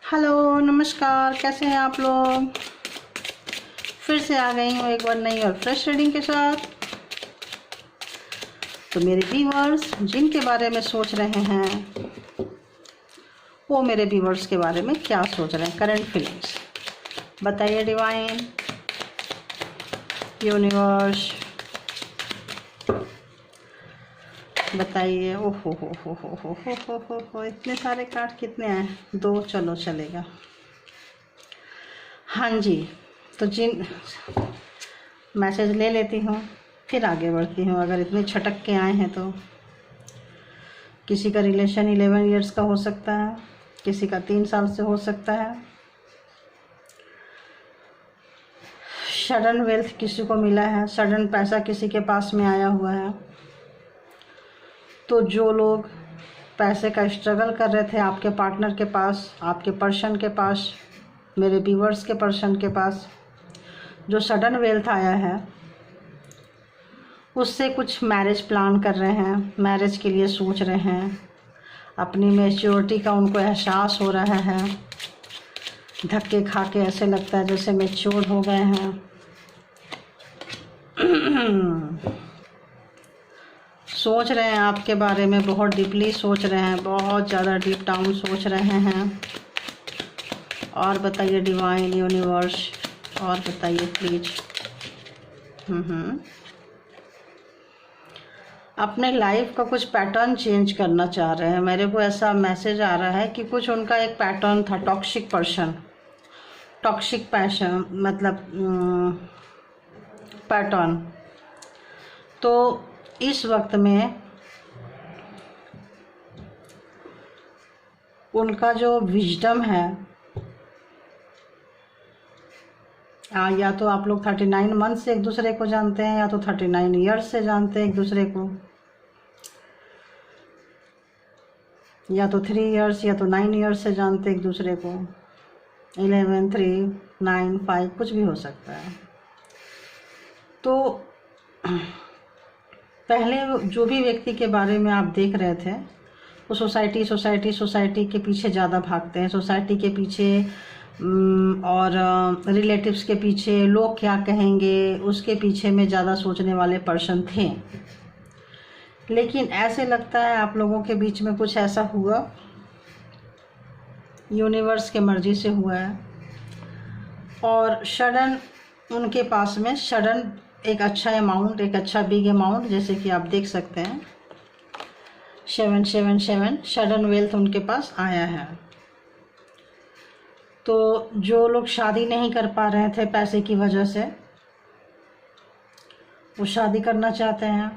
Hello नमस्कार, कैसे हैं आप लोग। फिर से आ गई हूँ एक बार नई और फ्रेश रीडिंग के साथ। तो मेरे व्यूअर्स जिनके बारे में सोच रहे हैं वो मेरे व्यूअर्स के बारे में क्या सोच रहे हैं, करंट फीलिंग्स बताइए। डिवाइन, यूनिवर्स बताइए। ओहो हो, इतने सारे कार्ड कितने हैं? 2, चलो चलेगा। हाँ जी, तो जिन मैसेज ले लेती हूँ फिर आगे बढ़ती हूँ। अगर इतने छटक के आए हैं तो किसी का रिलेशन 11 इयर्स का हो सकता है, किसी का 3 साल से हो सकता है। सडन वेल्थ किसी को मिला है, सडन पैसा किसी के पास में आया हुआ है। तो जो लोग पैसे का स्ट्रगल कर रहे थे आपके पार्टनर के पास, आपके पर्सन के पास, मेरे व्यूअर्स के पर्सन के पास जो सडन वेल्थ आया है, उससे कुछ मैरिज प्लान कर रहे हैं, मैरिज के लिए सोच रहे हैं। अपनी मैच्योरिटी का उनको एहसास हो रहा है। धक्के खा के ऐसे लगता है जैसे मैच्योर हो गए हैं। सोच रहे हैं आपके बारे में, बहुत डीपली सोच रहे हैं, बहुत ज़्यादा डीप डाउन सोच रहे हैं। और बताइए डिवाइन, यूनिवर्स, और बताइए प्लीज। अपने लाइफ का कुछ पैटर्न चेंज करना चाह रहे हैं। मेरे को ऐसा मैसेज आ रहा है कि कुछ उनका एक पैटर्न था, टॉक्सिक पर्सन, टॉक्सिक पैशन मतलब पैटर्न। तो इस वक्त में उनका जो विजडम है, या तो आप लोग 39 मंथ से एक दूसरे को जानते हैं, या तो 39 ईयर्स से जानते हैं एक दूसरे को, या तो 3 इयर्स या तो 9 इयर्स से जानते हैं एक दूसरे को। 11, 3, 9, 5 कुछ भी हो सकता है। तो पहले जो भी व्यक्ति के बारे में आप देख रहे थे वो सोसाइटी के पीछे ज़्यादा भागते हैं, सोसाइटी के पीछे और रिलेटिव्स के पीछे, लोग क्या कहेंगे उसके पीछे में ज़्यादा सोचने वाले पर्सन थे। लेकिन ऐसे लगता है आप लोगों के बीच में कुछ ऐसा हुआ, यूनिवर्स के मर्जी से हुआ है, और सडन उनके पास में सडन एक अच्छा अमाउंट, एक अच्छा बिग अमाउंट, जैसे कि आप देख सकते हैं 777 सडन वेल्थ उनके पास आया है। तो जो लोग शादी नहीं कर पा रहे थे पैसे की वजह से, वो शादी करना चाहते हैं।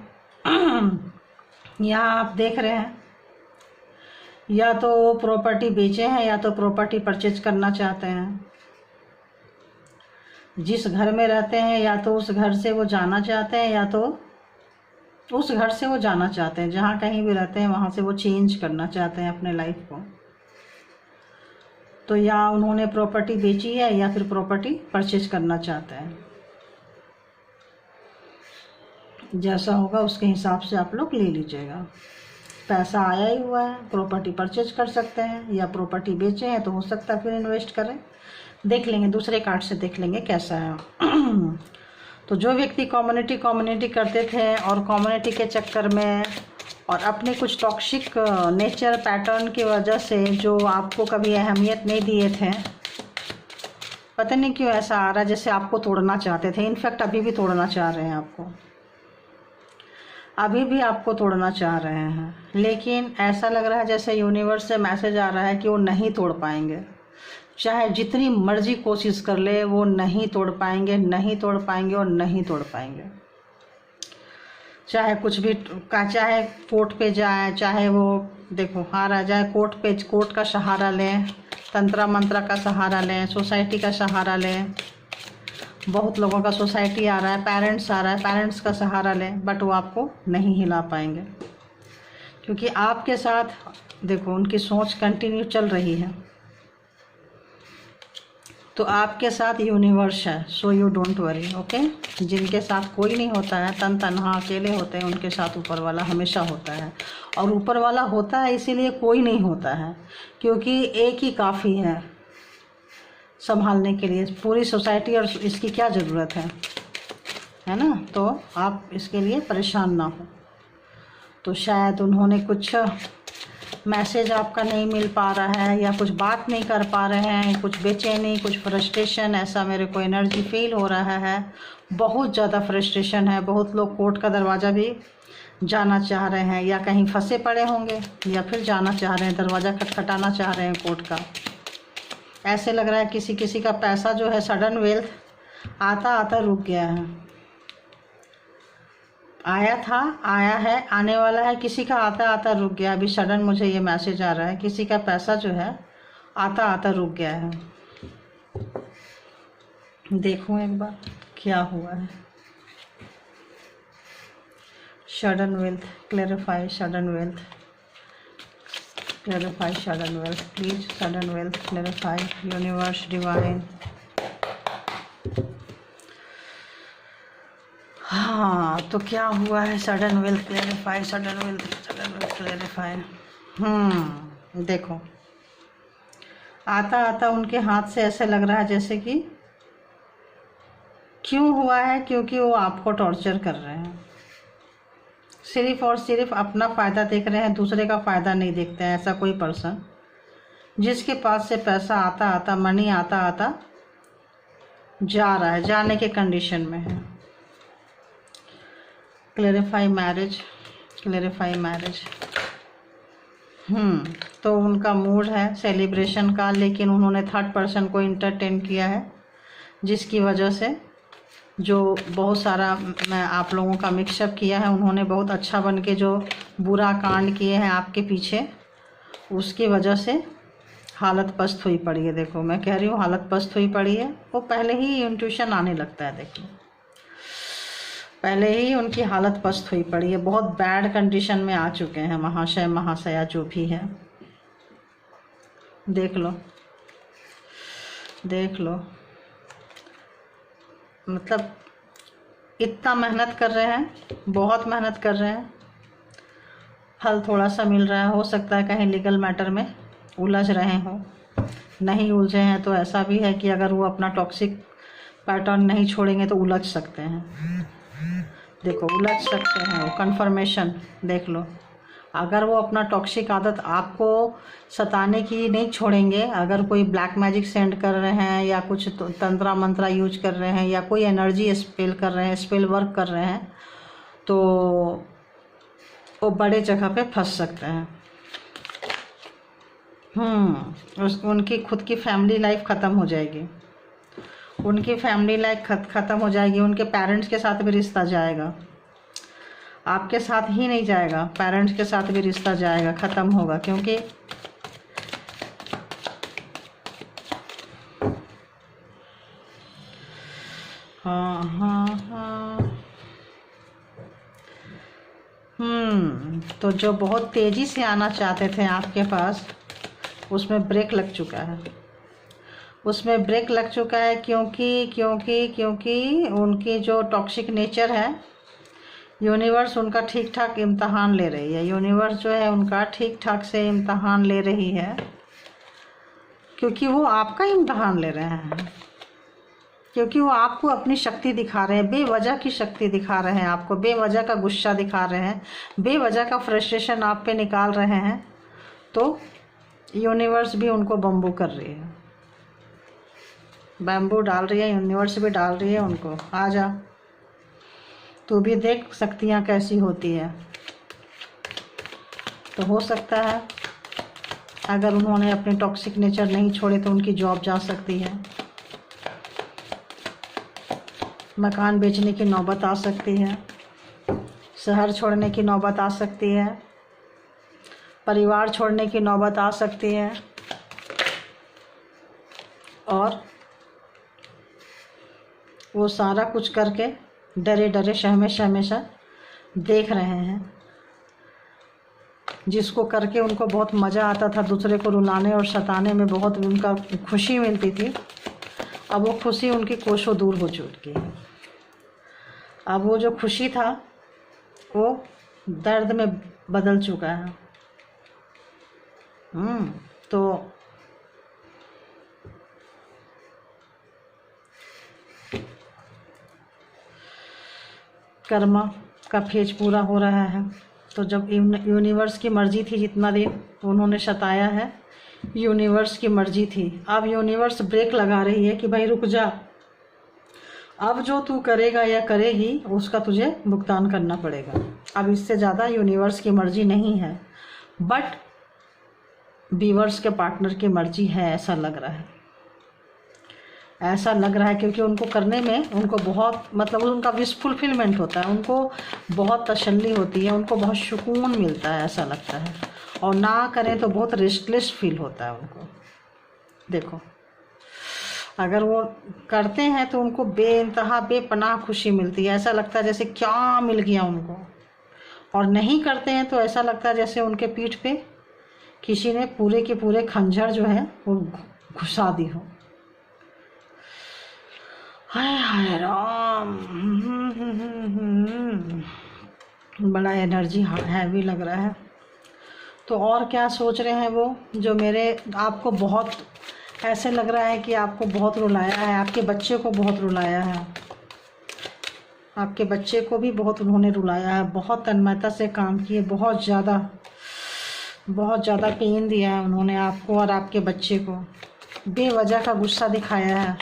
यहाँ आप देख रहे हैं या तो प्रॉपर्टी बेचे हैं या तो प्रॉपर्टी परचेज करना चाहते हैं। जिस घर में रहते हैं या तो उस घर से वो जाना चाहते हैं, या तो उस घर से वो जाना चाहते हैं। जहाँ कहीं भी रहते हैं वहाँ से वो चेंज करना चाहते हैं अपने लाइफ को। तो या उन्होंने प्रॉपर्टी बेची है या फिर प्रॉपर्टी परचेज करना चाहते हैं। जैसा होगा उसके हिसाब से आप लोग ले लीजिएगा। पैसा आया ही हुआ है, प्रॉपर्टी परचेज कर सकते हैं, या प्रॉपर्टी बेचे हैं तो हो सकता है फिर इन्वेस्ट करें। देख लेंगे, दूसरे कार्ड से देख लेंगे कैसा है। तो जो व्यक्ति कम्युनिटी करते थे और कम्युनिटी के चक्कर में और अपने कुछ टॉक्सिक नेचर पैटर्न की वजह से जो आपको कभी अहमियत नहीं दिए थे, पता नहीं क्यों ऐसा आ रहा है जैसे आपको तोड़ना चाहते थे। इनफैक्ट अभी भी तोड़ना चाह रहे हैं आपको, अभी भी आपको तोड़ना चाह रहे हैं। लेकिन ऐसा लग रहा है जैसे यूनिवर्स से मैसेज आ रहा है कि वो नहीं तोड़ पाएंगे। चाहे जितनी मर्जी कोशिश कर ले वो नहीं तोड़ पाएंगे, नहीं तोड़ पाएंगे और नहीं तोड़ पाएंगे। चाहे कुछ भी चाहे कोर्ट पे जाए, चाहे वो देखो हार आ जाए, कोर्ट पे, कोर्ट का सहारा लें, तंत्र मंत्र का सहारा लें, सोसाइटी का सहारा लें। बहुत लोगों का सोसाइटी आ रहा है, पेरेंट्स आ रहा है, पेरेंट्स का सहारा लें, बट वो आपको नहीं हिला पाएंगे। क्योंकि आपके साथ देखो उनकी सोच कंटिन्यू चल रही है। तो आपके साथ यूनिवर्स है, so you don't worry, okay. जिनके साथ कोई नहीं होता है, तन तनहा अकेले होते हैं, उनके साथ ऊपर वाला हमेशा होता है। और ऊपर वाला होता है इसीलिए कोई नहीं होता है, क्योंकि एक ही काफ़ी है। संभालने के लिए, पूरी सोसाइटी, और इसकी क्या ज़रूरत है ना। तो आप इसके लिए परेशान ना हो। तो शायद उन्होंने कुछ मैसेज आपका नहीं मिल पा रहा है, या कुछ बात नहीं कर पा रहे हैं, कुछ बेचैनी, कुछ फ्रस्ट्रेशन, ऐसा मेरे को एनर्जी फील हो रहा है। बहुत ज़्यादा फ्रस्ट्रेशन है। बहुत लोग कोर्ट का दरवाज़ा भी जाना चाह रहे हैं, या कहीं फंसे पड़े होंगे, या फिर जाना चाह रहे हैं, दरवाज़ा खटखटाना चाह रहे हैं कोर्ट का। ऐसे लग रहा है किसी किसी का पैसा जो है, सडन वेल्थ आता आता रुक गया है। आया था, आया है, आने वाला है, किसी का आता आता रुक गया। अभी सडन मुझे ये मैसेज आ रहा है, किसी का पैसा जो है आता आता रुक गया है। देखो एक बार क्या हुआ है। Sudden wealth, clarify sudden wealth, clarify sudden wealth, please sudden wealth clarify, universe divine. हाँ, तो क्या हुआ है? Sudden wealth clarify, sudden wealth clarify. देखो, आता आता उनके हाथ से ऐसे लग रहा है जैसे कि, क्यों हुआ है? क्योंकि वो आपको टॉर्चर कर रहे हैं। सिर्फ और सिर्फ अपना फ़ायदा देख रहे हैं, दूसरे का फ़ायदा नहीं देखते हैं। ऐसा कोई पर्सन जिसके पास से पैसा आता आता, मनी आता आता जा रहा है, जाने के कंडीशन में है। Clarify marriage, clarify marriage. तो उनका मूड है सेलिब्रेशन का, लेकिन उन्होंने थर्ड पर्सन को इंटरटेन किया है, जिसकी वजह से जो बहुत सारा मैं आप लोगों का मिक्सअप किया है, उन्होंने बहुत अच्छा बन के जो बुरा कांड किए हैं आपके पीछे, उसकी वजह से हालत पस्त हुई पड़ी है। देखो, मैं कह रही हूँ हालत पस्त हुई पड़ी है। वो पहले ही इंट्यूशन आने लगता है। देखिए, पहले ही उनकी हालत पस्त हुई पड़ी है, बहुत बैड कंडीशन में आ चुके हैं महाशय महाशया जो भी है। देख लो, देख लो, मतलब इतना मेहनत कर रहे हैं, बहुत मेहनत कर रहे हैं, फल थोड़ा सा मिल रहा है। हो सकता है कहीं लीगल मैटर में उलझ रहे हों, नहीं उलझे हैं तो ऐसा भी है कि अगर वो अपना टॉक्सिक पैटर्न नहीं छोड़ेंगे तो उलझ सकते हैं। देखो, उलझ सकते हैं वो, कंफर्मेशन देख लो। अगर वो अपना टॉक्सिक आदत आपको सताने की नहीं छोड़ेंगे, अगर कोई ब्लैक मैजिक सेंड कर रहे हैं, या कुछ तंत्रा मंत्रा यूज कर रहे हैं, या कोई एनर्जी स्पेल कर रहे हैं, स्पेल वर्क कर रहे हैं, तो वो बड़े जगह पे फंस सकते हैं। उनकी खुद की फैमिली लाइफ ख़त्म हो जाएगी, उनकी फैमिली लाइफ ख़त्म हो जाएगी। उनके पेरेंट्स के साथ भी रिश्ता जाएगा, आपके साथ ही नहीं जाएगा, पेरेंट्स के साथ भी रिश्ता जाएगा, ख़त्म होगा। क्योंकि तो जो बहुत तेज़ी से आना चाहते थे आपके पास, उसमें ब्रेक लग चुका है, उसमें ब्रेक लग चुका है। क्योंकि उनकी जो टॉक्सिक नेचर है, यूनिवर्स उनका ठीक ठाक इम्तहान ले रही है। यूनिवर्स जो है उनका ठीक ठाक से इम्तहान ले रही है, क्योंकि वो आपका इम्तहान ले रहे हैं, क्योंकि वो आपको अपनी शक्ति दिखा रहे हैं, बेवजह की शक्ति दिखा रहे हैं आपको, बेवजह का गुस्सा दिखा रहे हैं, बेवजह का फ्रस्ट्रेशन आप पे निकाल रहे हैं। तो यूनिवर्स भी उनको बम्बू कर रही है, बैम्बू डाल रही है, यूनिवर्स भी डाल रही है उनको, आ जा तू भी देख शक्तियाँ कैसी होती है। तो हो सकता है अगर उन्होंने अपने टॉक्सिक नेचर नहीं छोड़े तो उनकी जॉब जा सकती है, मकान बेचने की नौबत आ सकती है, शहर छोड़ने की नौबत आ सकती है, परिवार छोड़ने की नौबत आ सकती है, और वो सारा कुछ करके डरे डरे हमेशा देख रहे हैं। जिसको करके उनको बहुत मज़ा आता था, दूसरे को रुलाने और सताने में बहुत उनका खुशी मिलती थी, अब वो खुशी उनकी कोसों दूर हो चुकी है। अब वो जो खुशी था वो दर्द में बदल चुका है। तो कर्मा का फेज पूरा हो रहा है। तो जब यूनिवर्स की मर्जी थी, जितना दिन उन्होंने सताया है, यूनिवर्स की मर्जी थी। अब यूनिवर्स ब्रेक लगा रही है कि भाई रुक जा, अब जो तू करेगा या करेगी उसका तुझे भुगतान करना पड़ेगा। अब इससे ज़्यादा यूनिवर्स की मर्जी नहीं है, बट व्यूअर्स के पार्टनर की मर्जी है, ऐसा लग रहा है। ऐसा लग रहा है क्योंकि उनको करने में उनको बहुत मतलब उनका विश फुलफिलमेंट होता है, उनको बहुत तसल्ली होती है, उनको बहुत सुकून मिलता है, ऐसा लगता है। और ना करें तो बहुत रेस्टलेस फील होता है उनको। देखो, अगर वो करते हैं तो उनको बेइंतहा बेपनाह खुशी मिलती है, ऐसा लगता है जैसे क्या मिल गया उनको। और नहीं करते हैं तो ऐसा लगता है जैसे उनके पीठ पे किसी ने पूरे के पूरे खंजर जो है वो घुसा दी हो। हाय हाय राम, बड़ा एनर्जी हैवी लग रहा है। तो और क्या सोच रहे हैं वो, जो मेरे आपको बहुत ऐसे लग रहा है कि आपको बहुत रुलाया है, आपके बच्चे को बहुत रुलाया है, आपके बच्चे को भी बहुत उन्होंने रुलाया है, बहुत तन्मयता से काम किए, बहुत ज़्यादा पेन दिया है उन्होंने आपको और आपके बच्चे को। बेवजह का गुस्सा दिखाया है,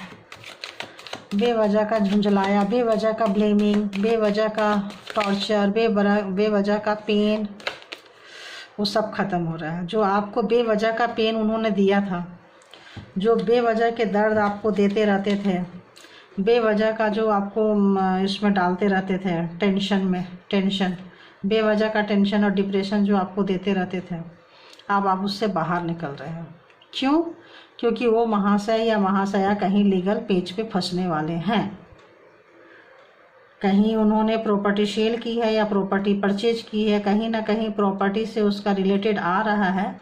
बेवजह का झुंझलाया, बेवजह का ब्लेमिंग, बेवजह का टॉर्चर, बेवजह का पेन, वो सब ख़त्म हो रहा है। जो आपको बेवजह का पेन उन्होंने दिया था, जो बेवजह के दर्द आपको देते रहते थे, बेवजह का जो आपको इसमें डालते रहते थे टेंशन, बेवजह का टेंशन और डिप्रेशन जो आपको देते रहते थे, अब आप उससे बाहर निकल रहे हैं। क्यों? क्योंकि वो महाशय या महाशया कहीं लीगल पेज पे फंसने वाले हैं। कहीं उन्होंने प्रॉपर्टी सेल की है या प्रॉपर्टी परचेज की है, कहीं ना कहीं प्रॉपर्टी से उसका रिलेटेड आ रहा है,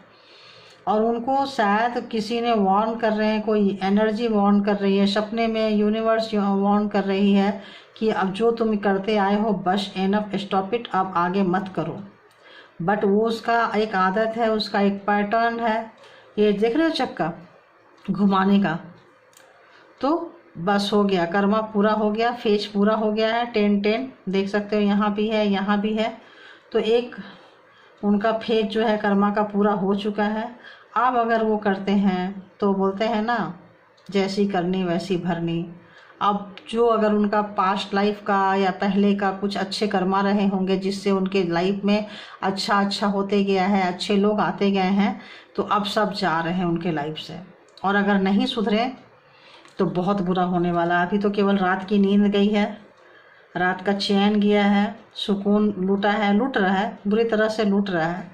और उनको शायद किसी ने वार्न कर रहे हैं, कोई एनर्जी वार्न कर रही है, सपने में यूनिवर्स वार्न कर रही है कि अब जो तुम करते आए हो बस एनफ, स्टॉप इट, अब आगे मत करो। बट वो उसका एक आदत है, उसका एक पैटर्न है, ये देख रहे हो चक्का घुमाने का। तो बस हो गया, कर्मा पूरा हो गया, फेज पूरा हो गया है। 10 देख सकते हो, यहाँ भी है, यहाँ भी है। तो एक उनका फेज जो है कर्मा का पूरा हो चुका है। अब अगर वो करते हैं तो बोलते हैं ना, जैसी करनी वैसी भरनी। अब जो अगर उनका पास्ट लाइफ का या पहले का कुछ अच्छे कर्मा रहे होंगे जिससे उनके लाइफ में अच्छा होते गया है, अच्छे लोग आते गए हैं, तो अब सब जा रहे हैं उनके लाइफ से। और अगर नहीं सुधरे तो बहुत बुरा होने वाला। अभी तो केवल रात की नींद गई है, रात का चैन गया है, सुकून लूट रहा है, बुरी तरह से लूट रहा है।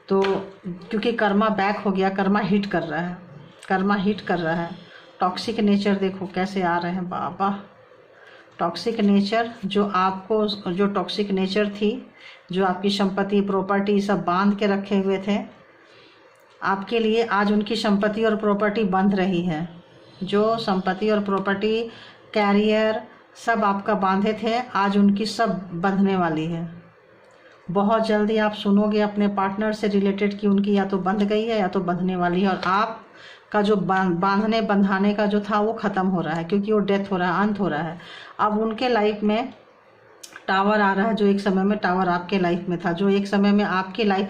तो क्योंकि कर्मा बैक हो गया, कर्मा हिट कर रहा है। टॉक्सिक नेचर देखो कैसे आ रहे हैं बाबा। टॉक्सिक नेचर जो टॉक्सिक नेचर थी, जो आपकी संपत्ति प्रॉपर्टी सब बांध के रखे हुए थे आपके लिए, आज उनकी संपत्ति और प्रॉपर्टी बंध रही है। जो संपत्ति और प्रॉपर्टी कैरियर सब आपका बांधे थे, आज उनकी सब बंधने वाली है। बहुत जल्दी आप सुनोगे अपने पार्टनर से रिलेटेड कि उनकी या तो बंध गई है या तो बंधने वाली है, और आपका जो बांधने बंधाने का जो था वो ख़त्म हो रहा है, क्योंकि वो डेथ हो रहा है, अंत हो रहा है। अब उनके लाइफ में टावर आ रहा है, जो एक समय में टावर आपके लाइफ में था, जो एक समय में आपकी लाइफ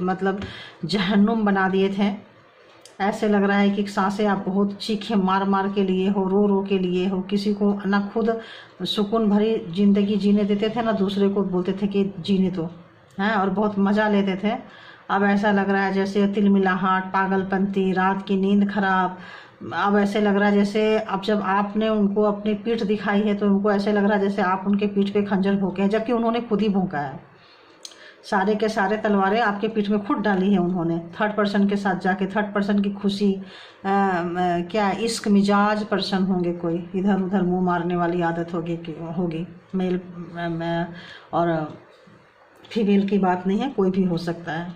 मतलब जहन्नुम बना दिए थे। ऐसे लग रहा है कि सांसें आप बहुत चीखे मार के लिए हो, रो के लिए हो। किसी को ना खुद सुकून भरी ज़िंदगी जीने देते थे, ना दूसरे को बोलते थे कि जीने दो, हैं, और बहुत मज़ा लेते थे। अब ऐसा लग रहा है जैसे तिलमिलाहट, पागलपंती, रात की नींद खराब। अब ऐसे लग रहा है जैसे अब जब आपने उनको अपनी पीठ दिखाई है तो उनको ऐसे लग रहा है जैसे आप उनके पीठ पे खंजर भोंके हैं, जबकि उन्होंने खुद ही भोंका है। सारे के सारे तलवारें आपके पीठ में खुद डाली है उन्होंने, थर्ड पर्सन के साथ जाके। थर्ड पर्सन की खुशी क्या इश्क मिजाज पर्सन होंगे, कोई इधर उधर मुंह मारने वाली आदत होगी। मेल और फीमेल की बात नहीं है, कोई भी हो सकता है।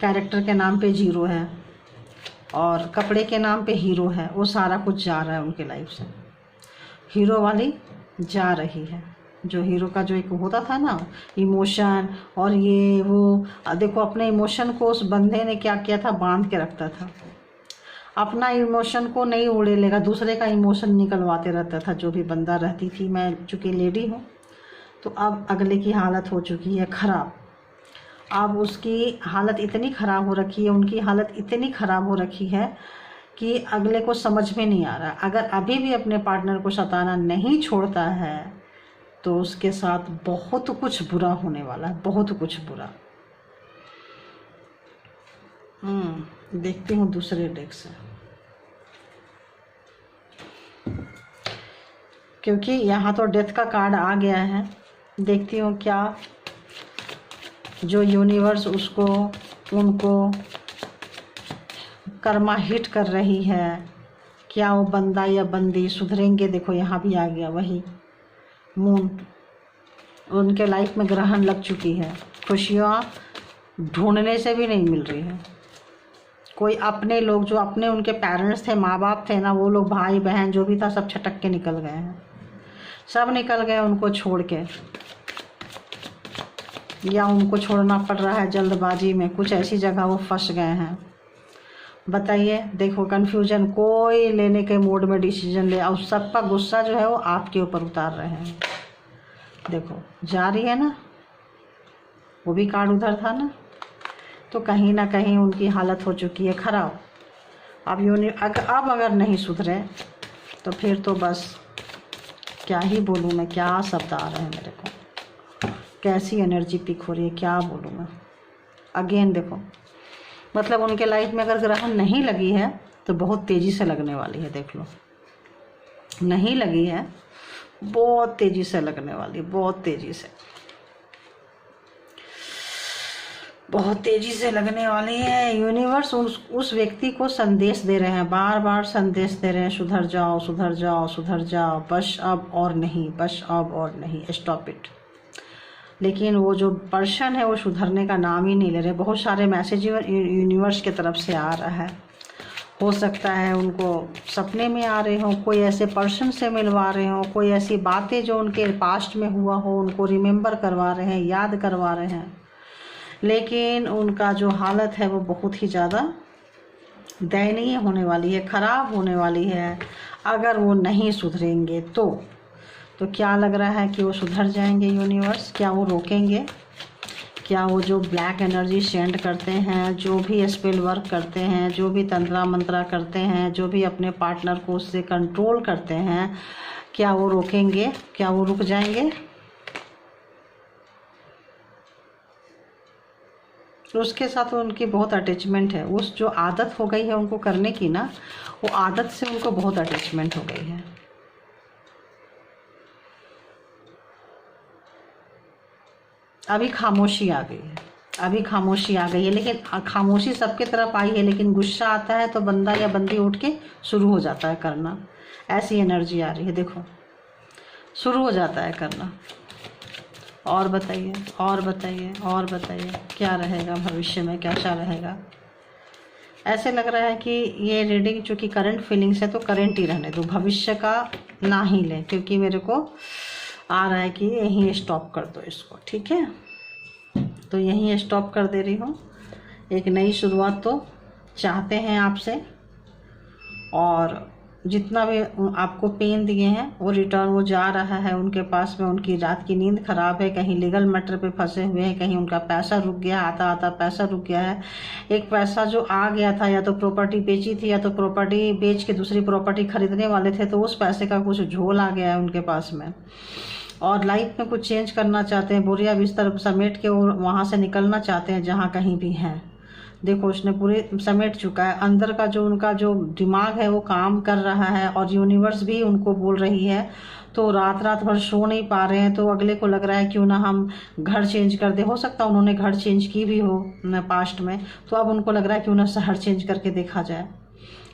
कैरेक्टर के नाम पे 0 है और कपड़े के नाम पे हीरो है। वो सारा कुछ जा रहा है उनके लाइफ से, हीरो वाली जा रही है। जो हीरो का जो एक होता था ना इमोशन, और ये वो देखो अपने इमोशन को उस बंदे ने क्या किया था, बांध के रखता था। अपना इमोशन को नहीं उड़े लेगा, दूसरे का इमोशन निकलवाते रहता था जो भी बंदा रहती थी। मैं चूँकि लेडी हूँ तो अब अगले की हालत हो चुकी है ख़राब। अब उसकी हालत इतनी ख़राब हो रखी है, उनकी हालत इतनी ख़राब हो रखी है कि अगले को समझ में नहीं आ रहा। अगर अभी भी अपने पार्टनर को सताना नहीं छोड़ता है तो उसके साथ बहुत कुछ बुरा होने वाला है, बहुत कुछ बुरा। देखती हूँ दूसरे डेक से, क्योंकि यहाँ तो डेथ का कार्ड आ गया है। देखती हूँ क्या जो यूनिवर्स उसको उनको कर्मा हिट कर रही है, क्या वो बंदा या बंदी सुधरेंगे। देखो यहाँ भी आ गया वही मून। उनके लाइफ में ग्रहण लग चुकी है, खुशियाँ ढूंढने से भी नहीं मिल रही है। कोई अपने लोग जो अपने उनके पेरेंट्स थे, माँ बाप थे ना, वो लोग भाई बहन जो भी था सब छटक के निकल गए हैं, सब निकल गए उनको छोड़ के, या उनको छोड़ना पड़ रहा है जल्दबाजी में। कुछ ऐसी जगह वो फंस गए हैं। बताइए, देखो कन्फ्यूजन, कोई लेने के मूड में डिसीजन ले, और सबका गुस्सा जो है वो आपके ऊपर उतार रहे हैं। देखो जा रही है ना, वो भी कार्ड उधर था ना, तो कहीं ना कहीं उनकी हालत हो चुकी है ख़राब। अब अगर नहीं सुधरे तो फिर तो बस क्या ही बोलूँ मैं, क्या शब्द आ रहे हैं मेरे को, कैसी एनर्जी पिक हो रही है, क्या बोलूँ मैं। अगेन देखो, मतलब उनके लाइफ में अगर ग्रहण नहीं लगी है तो बहुत तेज़ी से लगने वाली है। देख लो, नहीं लगी है, बहुत तेज़ी से लगने वाली, बहुत तेज़ी से, बहुत तेज़ी से लगने वाली है। यूनिवर्स उस व्यक्ति को संदेश दे रहे हैं, बार बार संदेश दे रहे हैं, सुधर जाओ सुधर जाओ सुधर जाओ, बस अब और नहीं, बस अब और नहीं, स्टॉप इट। लेकिन वो जो पर्सन है वो सुधरने का नाम ही नहीं ले रहे। बहुत सारे मैसेज यूनिवर्स की तरफ से आ रहा है। हो सकता है उनको सपने में आ रहे हो, कोई ऐसे पर्सन से मिलवा रहे हो, कोई ऐसी बातें जो उनके पास्ट में हुआ हो उनको रिमेंबर करवा रहे हैं, याद करवा रहे हैं। लेकिन उनका जो हालत है वो बहुत ही ज़्यादा दयनीय होने वाली है, ख़राब होने वाली है अगर वो नहीं सुधरेंगे तो क्या लग रहा है कि वो सुधर जाएंगे यूनिवर्स? क्या वो रोकेंगे? क्या वो जो ब्लैक एनर्जी सेंड करते हैं, जो भी स्पेल वर्क करते हैं, जो भी तंत्रा मंत्रा करते हैं, जो भी अपने पार्टनर को उससे कंट्रोल करते हैं, क्या वो रोकेंगे? क्या वो रुक जाएंगे? तो उसके साथ उनकी बहुत अटैचमेंट है। उस जो आदत हो गई है उनको करने की ना, वो आदत से उनको बहुत अटैचमेंट हो गई है। अभी खामोशी आ गई है, अभी खामोशी आ गई है, लेकिन खामोशी सबके तरफ आई है, लेकिन गुस्सा आता है तो बंदा या बंदी उठ के शुरू हो जाता है करना। ऐसी एनर्जी आ रही है, देखो शुरू हो जाता है करना। और बताइए, और बताइए, और बताइए क्या रहेगा भविष्य में, कैसा रहेगा? ऐसे लग रहा है कि ये रीडिंग चूँकि करंट फीलिंग्स है तो करंट ही रहने दो, भविष्य का ना ही लें, क्योंकि मेरे को आ रहा है कि यहीं स्टॉप कर दो इसको। ठीक है, तो यहीं स्टॉप कर दे रही हूँ। एक नई शुरुआत तो चाहते हैं आपसे, और जितना भी आपको पेन दिए हैं वो रिटर्न वो जा रहा है उनके पास में। उनकी रात की नींद खराब है, कहीं लीगल मैटर पे फंसे हुए हैं, कहीं उनका पैसा रुक गया, आता आता पैसा रुक गया है। एक पैसा जो आ गया था, या तो प्रॉपर्टी बेची थी या तो प्रॉपर्टी बेच के दूसरी प्रॉपर्टी खरीदने वाले थे, तो उस पैसे का कुछ झोल आ गया है उनके पास में। और लाइफ में कुछ चेंज करना चाहते हैं, बोरिया बिस्तर समेट के वो वहाँ से निकलना चाहते हैं जहाँ कहीं भी हैं। देखो उसने पूरे समेट चुका है, अंदर का जो उनका जो दिमाग है वो काम कर रहा है, और यूनिवर्स भी उनको बोल रही है। तो रात रात भर सो नहीं पा रहे हैं, तो अगले को लग रहा है क्यों ना हम घर चेंज कर दे। हो सकता है उन्होंने घर चेंज की भी हो पास्ट में, तो अब उनको लग रहा है क्यों ना शहर चेंज करके देखा जाए।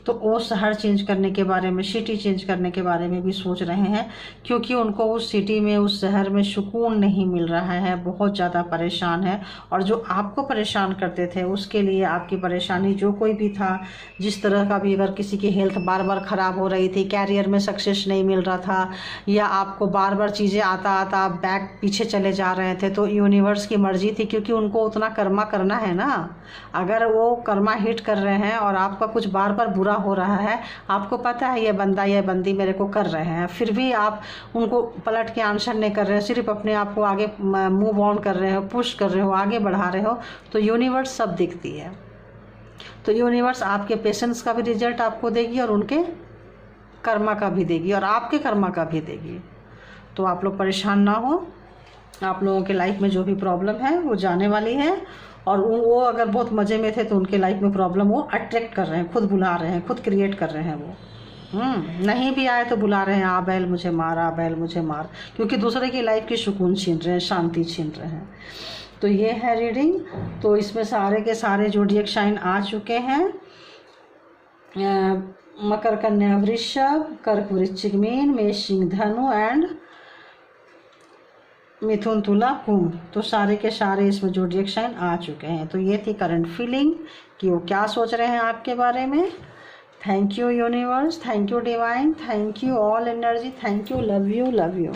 तो वो शहर चेंज करने के बारे में, सिटी चेंज करने के बारे में भी सोच रहे हैं, क्योंकि उनको उस सिटी में, उस शहर में सुकून नहीं मिल रहा है, बहुत ज़्यादा परेशान है। और जो आपको परेशान करते थे उसके लिए आपकी परेशानी जो कोई भी था, जिस तरह का भी, अगर किसी की हेल्थ बार बार ख़राब हो रही थी, कैरियर में सक्सेस नहीं मिल रहा था, या आपको बार बार चीज़ें आता आता आप बैक पीछे चले जा रहे थे, तो यूनिवर्स की मर्जी थी, क्योंकि उनको उतना कर्मा करना है ना। अगर वो कर्मा हिट कर रहे हैं और आपका कुछ बार बार बुरा बुरा हो रहा है, आपको पता है ये बंदा ये बंदी मेरे को कर रहे हैं, फिर भी आप उनको पलट के आंसर नहीं कर रहे हो, सिर्फ अपने आप को आगे मूव ऑन कर रहे हो, पुश कर रहे हो, आगे बढ़ा रहे हो, तो यूनिवर्स सब दिखती है। तो यूनिवर्स आपके पेशेंस का भी रिजल्ट आपको देगी और उनके कर्मा का भी देगी और आपके कर्मा का भी देगी। तो आप लोग परेशान ना हो, आप लोगों के लाइफ में जो भी प्रॉब्लम है वो जाने वाली है, और वो अगर बहुत मज़े में थे तो उनके लाइफ में प्रॉब्लम वो अट्रैक्ट कर रहे हैं, खुद बुला रहे हैं, खुद क्रिएट कर रहे हैं वो। नहीं भी आए तो बुला रहे हैं, आ बैल मुझे मार, आ बैल मुझे मार, क्योंकि दूसरे की लाइफ की सुकून छीन रहे हैं, शांति छीन रहे हैं। तो ये है रीडिंग। तो इसमें सारे के सारे ज़ोडिएक साइन आ चुके हैं। मकर, कन्या, वृषभ, कर्क, वृश्चिक, मीन, मेष, सिंह, धनु एंड मिथुन, तुला, कुंभ। तो सारे के सारे इसमें ज़ोडिएक साइन आ चुके हैं। तो ये थी करंट फीलिंग कि वो क्या सोच रहे हैं आपके बारे में। Thank you universe, thank you divine, thank you all energy, thank you, love you, love you.